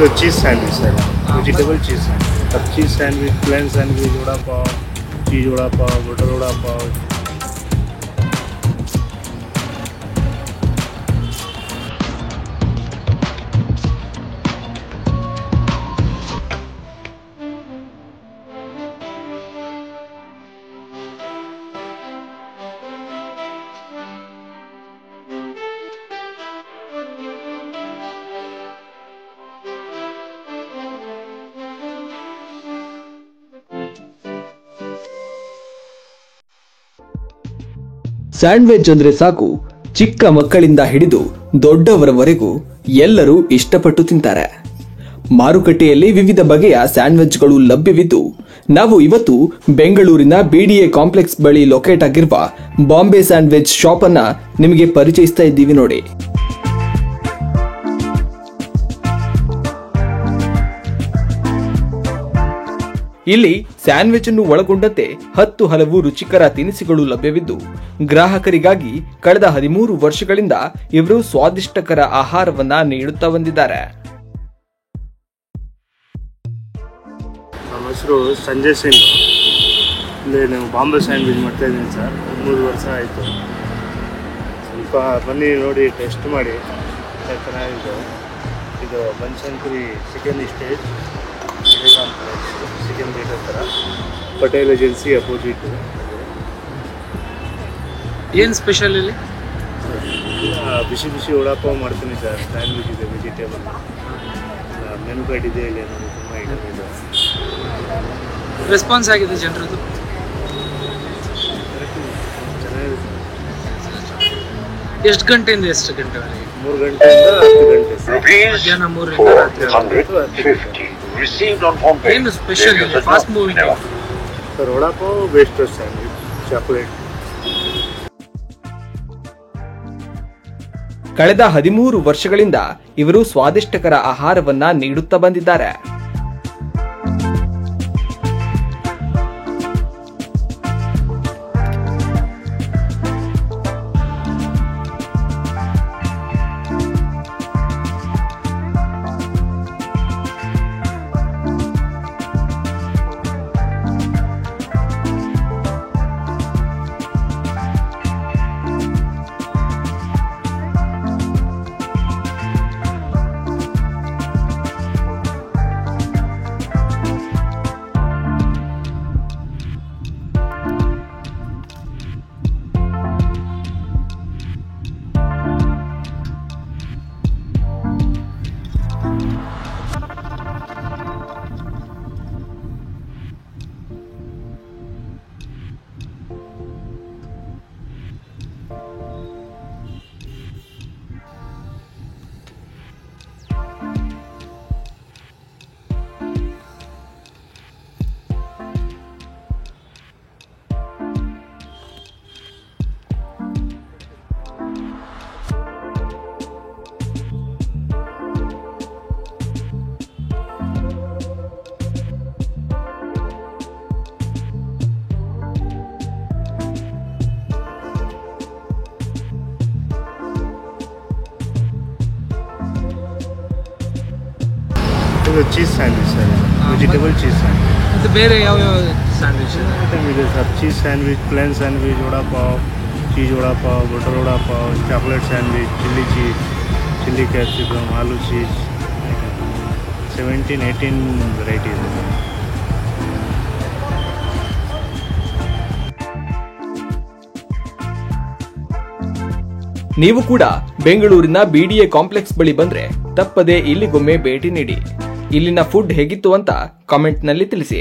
चीज़ sandwich sir, vegetable cheese sandwich. अब cheese sandwich, plain sandwich, vada pav, cheese vada pav, butter vada pav. Sandwich ಅಂದ್ರೆ ಸಾಕು, ಚಿಕ್ಕ ಮಕ್ಕಳಿಂದ ಹಿಡಿದು ದೊಡ್ಡವರವರೆಗೂ ಎಲ್ಲರೂ ಇಷ್ಟಪಟ್ಟು ತಿಂತಾರೆ. ಮಾರುಕಟ್ಟೆಯಲ್ಲಿ ವಿವಿಧ ಬಗೆಯ ಸ್ಯಾಂಡ್ವಿಚ್ಗಳು ಲಭ್ಯವಿದ್ದು, ನಾವು ಇವತ್ತು ಬೆಂಗಳೂರಿನ ಬಿಡಿಎ ಕಾಂಪ್ಲೆಕ್ಸ್ ಬಳಿ ಲೊಕೇಟ್ ಆಗಿರುವ ಬಾಂಬೆ ಸ್ಯಾಂಡ್ವಿಚ್ ಶಾಪ್ ಅನ್ನ ನಿಮಗೆ ಪರಿಚಯಿಸ್ತಾ ಇದ್ದೀವಿ ನೋಡಿ. ಇಲ್ಲಿ ಸ್ಯಾಂಡ್ವಿಚ್ ಅನ್ನು ಒಳಗೊಂಡಂತೆ 10 ಹಲವು ರುಚಿಕರ ತಿನಿಸುಗಳು ಲಭ್ಯವಿದ್ದು, ಗ್ರಾಹಕರಿಗಾಗಿ ಕಳೆದ 13 ವರ್ಷಗಳಿಂದ ಇವರು ಸ್ವಾದಿಷ್ಟಕರ ಆಹಾರವನ್ನ ನೀಡುತ್ತಾ ಬಂದಿದ್ದಾರೆ. ನಮ್ಮ ಹೆಸರು ಸಂಜಯ್ ಸಿಂಗ್. ಇಲ್ಲಿ ನಾವು ಬಾಂಬೆ ಸ್ಯಾಂಡ್ವಿಚ್ ಮಾಡ್ತಾ ಇದ್ದೀನಿ ಸರ್. 13 ವರ್ಷ ಆಯಿತು. ಸ್ವಲ್ಪ ಬನ್ನಿ ನೋಡಿ, ಟೆಸ್ಟ್ ಮಾಡಿ, ಚೆನ್ನಾಗಿದೆ. ಇದು Banashankari second stage chicken gate ಹತ್ರ, ಪಟೇಲ್ ಏಜೆನ್ಸಿ ಅಪೋಸಿಟ್. ಏನು ಸ್ಪೆಷಲ್ ಇಲ್ಲಿ? ಬಿಸಿ ಬಿಸಿ ವಡಾಪಾವ್ ಮಾಡ್ತೀನಿ ಸರ್. ಸ್ಯಾಂಡ್ವಿಚ್ ಇದೆ, ವೆಜಿಟೇಬಲ್ ಮೆನು ಕಾರ್ಡ್ ಇದೆ. ಇಲ್ಲಿ ನೋಡಿ, ತುಂಬ ಐಟಮ್ ಇದೆ. ರೆಸ್ಪಾನ್ಸ್ ಆಗಿದೆ ಜನರದ್ದು? ಚೆನ್ನಾಗಿದೆ. ಎಷ್ಟು ಗಂಟೆಯಿಂದ ಎಷ್ಟು ಗಂಟೆವರೆಗೆ? 3 ಗಂಟೆಯಿಂದ 10 ಗಂಟೆ ಸರ್. ಮಧ್ಯಾಹ್ನ 3ರಿಂದ ರಾತ್ರಿ 10. ಏನು special fast moving sir? Vada pav, best sandwich, chocolate. ಕಳೆದ 13 ವರ್ಷಗಳಿಂದ ಇವರು ಸ್ವಾದಿಷ್ಟಕರ ಆಹಾರವನ್ನ ನೀಡುತ್ತಾ ಬಂದಿದ್ದಾರೆ. ಇದು cheese sandwich sir, vegetable cheese sandwich. ಮತ್ತು ಬೇರೆ ಯಾವ ಸ್ಯಾಂಡ್ವಿಚ್ ಇದೆ sir? Cheese sandwich, plain sandwich, vada pav, cheese vada pav, butter vada pav, chocolate sandwich, chilli cheese, chilli capsicum, aloo cheese. 17-18 variety ಇದೆ. ನೀವು ಕೂಡ ಬೆಂಗಳೂರಿನ ಬಿಡಿಎ ಕಾಂಪ್ಲೆಕ್ಸ್ ಬಳಿ ಬಂದ್ರೆ ತಪ್ಪದೆ ಇಲ್ಲಿಗೊಮ್ಮೆ ಭೇಟಿ ನೀಡಿ. ಇಲ್ಲಿನ ಫುಡ್ ಹೇಗಿತ್ತು ಅಂತ ಕಾಮೆಂಟ್ ನಲ್ಲಿ ತಿಳಿಸಿ.